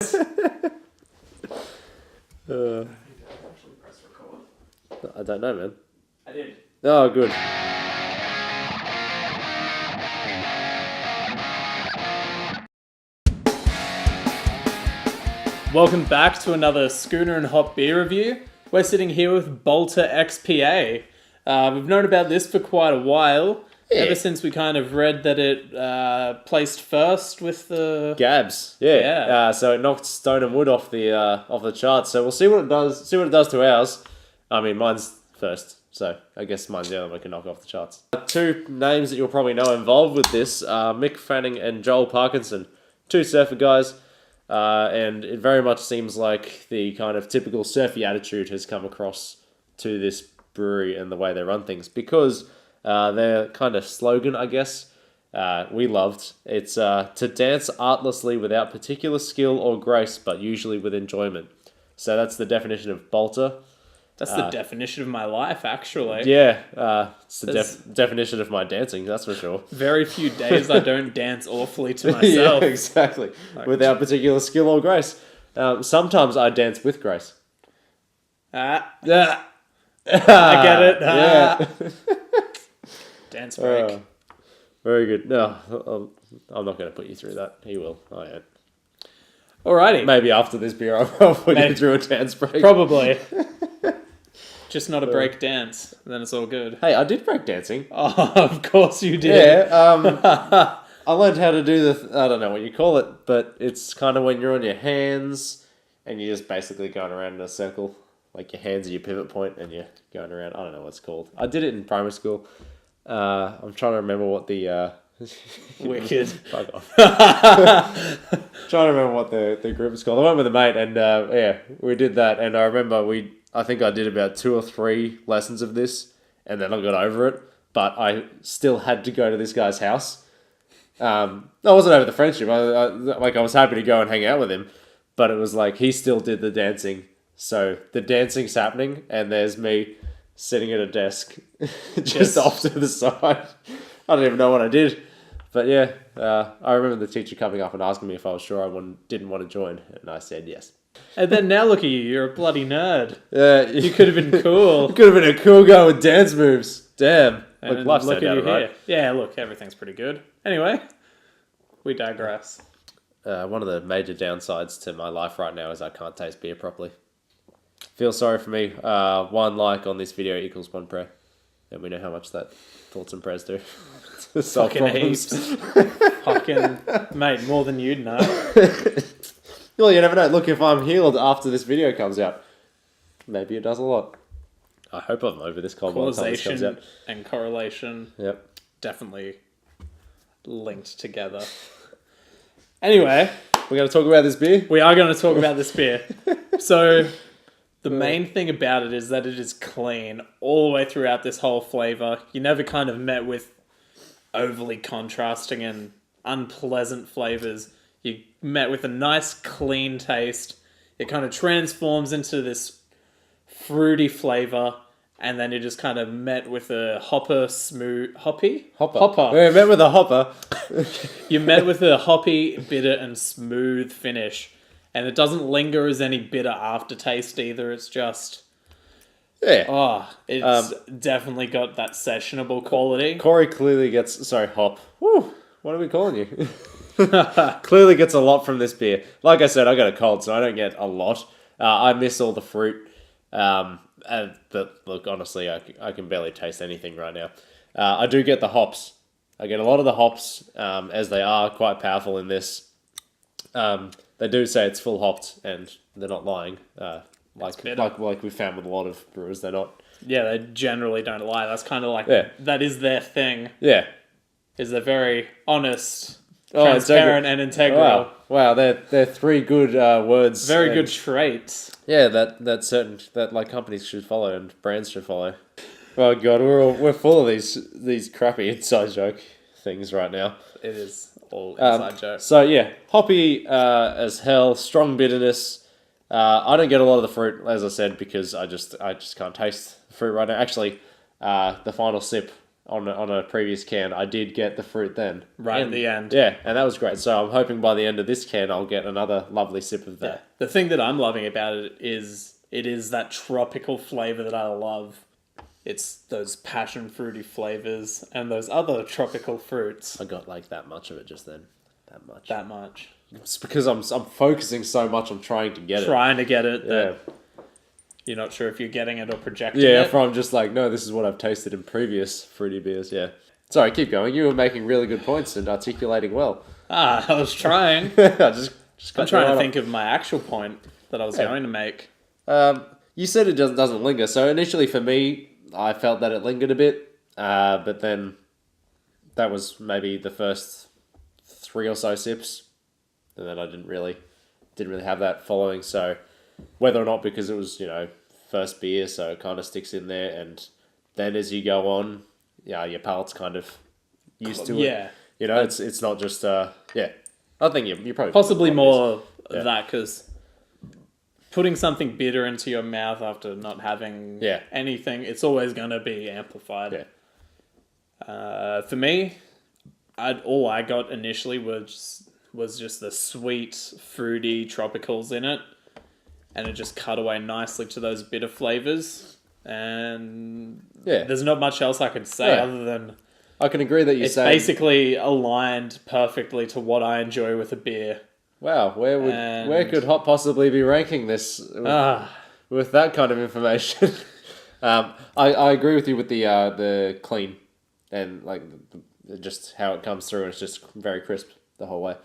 I don't know, man. I did. Oh, good. Welcome back to another Schooner and Hopp beer review. We're sitting here with Balter XPA. We've known about this for quite a while. Yeah. Ever since we kind of read that it placed first with the Gabs, yeah. Yeah. So it knocked Stone and Wood off the charts. So we'll see what it does. See what it does to ours. I mean, mine's first, so I guess mine's the only one we can knock off the charts. Two names that you'll probably know involved with this are Mick Fanning and Joel Parkinson, two surfer guys, and it very much seems like the kind of typical surfy attitude has come across to this brewery and the way they run things, because their kind of slogan, I guess, we loved. It's to dance artlessly without particular skill or grace, but usually with enjoyment. So that's the definition of Balter. That's the definition of my life, actually. Yeah, it's the definition of my dancing, that's for sure. Very few days I don't dance awfully to myself. Yeah, exactly. Without particular skill or grace. Sometimes I dance with grace. I get it. Yeah. Dance break. Very good. No, I'm not going to put you through that. He will. I am. Alrighty. Maybe after this beer, I'll put you through a dance break. Probably. Just not a break dance. Then it's all good. Hey, I did break dancing. Oh, of course you did. Yeah. I learned how to do I don't know what you call it, but it's kind of when you're on your hands and you're just basically going around in a circle. Like your hands are your pivot point and you're going around. I don't know what it's called. I did it in primary school. I'm trying to remember what the... Wicked. Fuck off. Trying to remember what the group was called. I went with a mate and yeah, we did that. And I remember I think I did about 2 or 3 lessons of this and then I got over it. But I still had to go to this guy's house. I wasn't over the friendship. I was happy to go and hang out with him. But it was like he still did the dancing. So the dancing's happening and there's me sitting at a desk just off to the side. I don't even know what I did. But yeah, I remember the teacher coming up and asking me if I was sure I didn't want to join. And I said yes. And then now look at you. You're a bloody nerd. Yeah, You could have been cool. You could have been a cool guy with dance moves. Damn. And Life's look no at doubt, you right? here. Yeah, look, everything's pretty good. Anyway, we digress. One of the major downsides to my life right now is I can't taste beer properly. Feel sorry for me. 1 like on this video equals 1 prayer. And we know how much that thoughts and prayers do. Solve Fucking problems. heaps. Fucking, mate, more than you'd know. Well, you never know. Look, if I'm healed after this video comes out, maybe it does a lot. I hope I'm over this cold by the time this comes Causation out. and correlation Yep. definitely linked together. Anyway, We're going to talk about this beer? we are going to talk about this beer. So, the main thing about it is that it is clean all the way throughout this whole flavor. You never kind of met with overly contrasting and unpleasant flavors. You met with a nice clean taste. It kind of transforms into this fruity flavor, and then you just kind of met with a hopper. We met with a hopper. You met with a hoppy, bitter, and smooth finish. And it doesn't linger as any bitter aftertaste either. It's just... Yeah. It's definitely got that sessionable quality. Corey clearly gets... Sorry, Hop. Woo! What are we calling you? Clearly gets a lot from this beer. Like I said, I got a cold, so I don't get a lot. I miss all the fruit. But look, honestly, I can barely taste anything right now. I do get the hops. I get a lot of the hops, as they are quite powerful in this. They do say it's full hopped, and they're not lying. Like we found with a lot of brewers, they're not. Yeah, they generally don't lie. That's kind of like... Yeah. That is their thing. Yeah. Is they're very honest, transparent, and integral. Wow, they're 3 good words. Very good traits. Yeah, that like companies should follow and brands should follow. Oh god, we're full of these crappy inside joke things right now. It is all inside joke. So yeah, hoppy as hell, strong bitterness. I don't get a lot of the fruit, as I said, because I just can't taste the fruit right now. Actually, the final sip on a previous can, I did get the fruit then. Right at the end. Yeah, and that was great. So I'm hoping by the end of this can, I'll get another lovely sip of that. The thing that I'm loving about it is that tropical flavor that I love. It's those passion fruity flavors and those other tropical fruits. I got like that much of it just then. That much. It's because I'm focusing so much on trying to get Trying to get it. That Yeah. you're not sure if you're getting it or projecting Yeah, it. from just like, no, this is what I've tasted in previous fruity beers. Yeah. Sorry, keep going. You were making really good points and articulating well. I was trying. just I'm trying to think of my actual point that I was going to make. You said it doesn't linger. So initially for me, I felt that it lingered a bit, but then that was maybe the first 3 or so sips, and then I didn't really have that following. So whether or not because it was first beer, so it kind of sticks in there, and then as you go on, your palate's kind of used to it. Yeah. It's not just yeah. I think you probably Possibly more of that, because putting something bitter into your mouth after not having anything, it's always going to be amplified. Yeah. For me, all I got initially was just the sweet, fruity tropicals in it, and it just cut away nicely to those bitter flavors. And there's not much else I could say other than I can agree that it's basically aligned perfectly to what I enjoy with a beer. Wow, where could Hop possibly be ranking this with that kind of information? I agree with you with the clean and like just how it comes through, and it's just very crisp the whole way.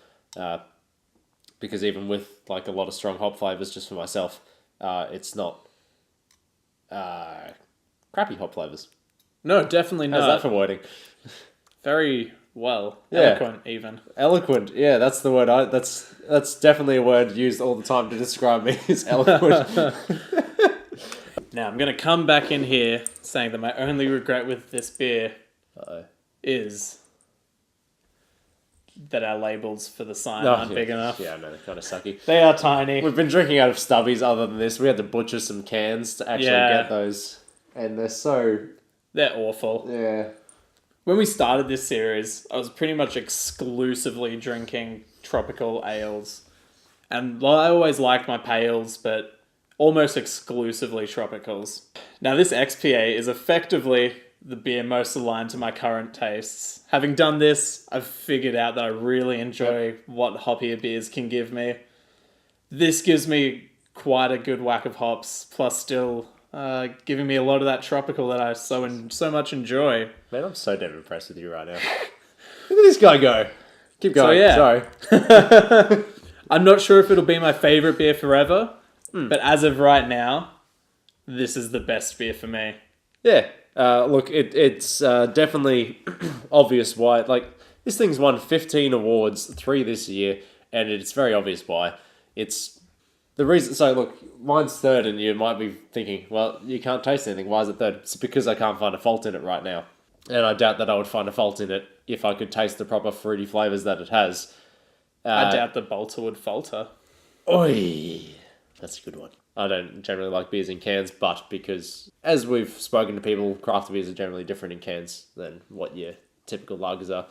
Because even with like a lot of strong hop flavors, just for myself, it's not crappy hop flavors. No, definitely not. How's that for wording? Very well. Eloquent, even. Eloquent, yeah, that's the word. That's definitely a word used all the time to describe me. Is eloquent. Now I'm gonna come back in here saying that my only regret with this beer is that our labels for the sign aren't big enough. Yeah, no, they're kind of sucky. They are tiny. We've been drinking out of stubbies. Other than this, we had to butcher some cans to actually get those, and they're awful. Yeah. When we started this series, I was pretty much exclusively drinking tropical ales. And I always liked my pales, but almost exclusively tropicals. Now this XPA is effectively the beer most aligned to my current tastes. Having done this, I've figured out that I really enjoy what hoppier beers can give me. This gives me quite a good whack of hops, plus still giving me a lot of that tropical that I so much enjoy. Man, I'm so damn impressed with you right now. Look at this guy go. Keep going. So, Sorry. I'm not sure if it'll be my favourite beer forever, but as of right now, this is the best beer for me. Yeah. Look, it's definitely obvious why. Like, this thing's won 15 awards, 3 this year, and it's very obvious why. It's the reason. So, look, mine's third, and you might be thinking, well, you can't taste anything. Why is it third? It's because I can't find a fault in it right now. And I doubt that I would find a fault in it if I could taste the proper fruity flavours that it has. I doubt the Balter would falter. Oi! That's a good one. I don't generally like beers in cans, but because, as we've spoken to people, craft beers are generally different in cans than what your typical lagers are.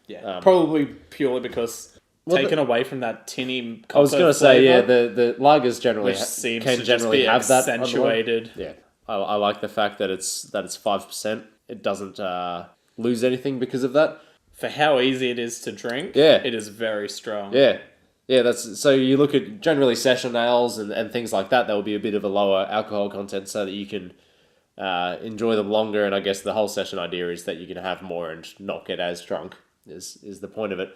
Yeah, probably purely because taken away from that tinny copper I was going to say, the lagers generally can generally have that accentuated. Yeah, I like the fact that it's 5%. It doesn't lose anything because of that. For how easy it is to drink, it is very strong. Yeah. Yeah, that's so you look at generally session ales and things like that, there will be a bit of a lower alcohol content so that you can enjoy them longer, and I guess the whole session idea is that you can have more and not get as drunk is the point of it.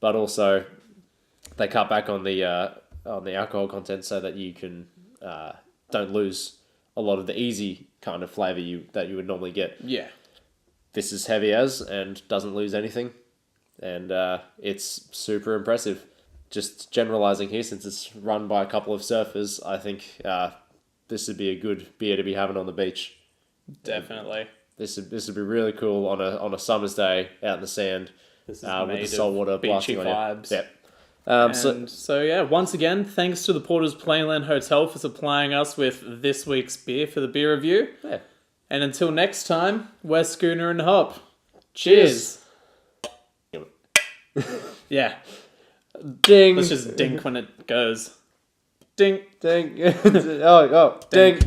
But also they cut back on the alcohol content so that you can don't lose a lot of the easy kind of flavour that you would normally get. Yeah. This is heavy and doesn't lose anything, and it's super impressive. Just generalizing here, since it's run by a couple of surfers, I think this would be a good beer to be having on the beach. Definitely. This would be really cool on a summer's day out in the sand with the salt water blasting on you. Vibes. Yep. So once again, thanks to the Porter's Plainland Hotel for supplying us with this week's beer for the beer review. Yeah. And until next time, we're Schooner and Hopp. Cheers. Yeah. Ding. Let's just dink when it goes. Dink. Ding. Oh, ding.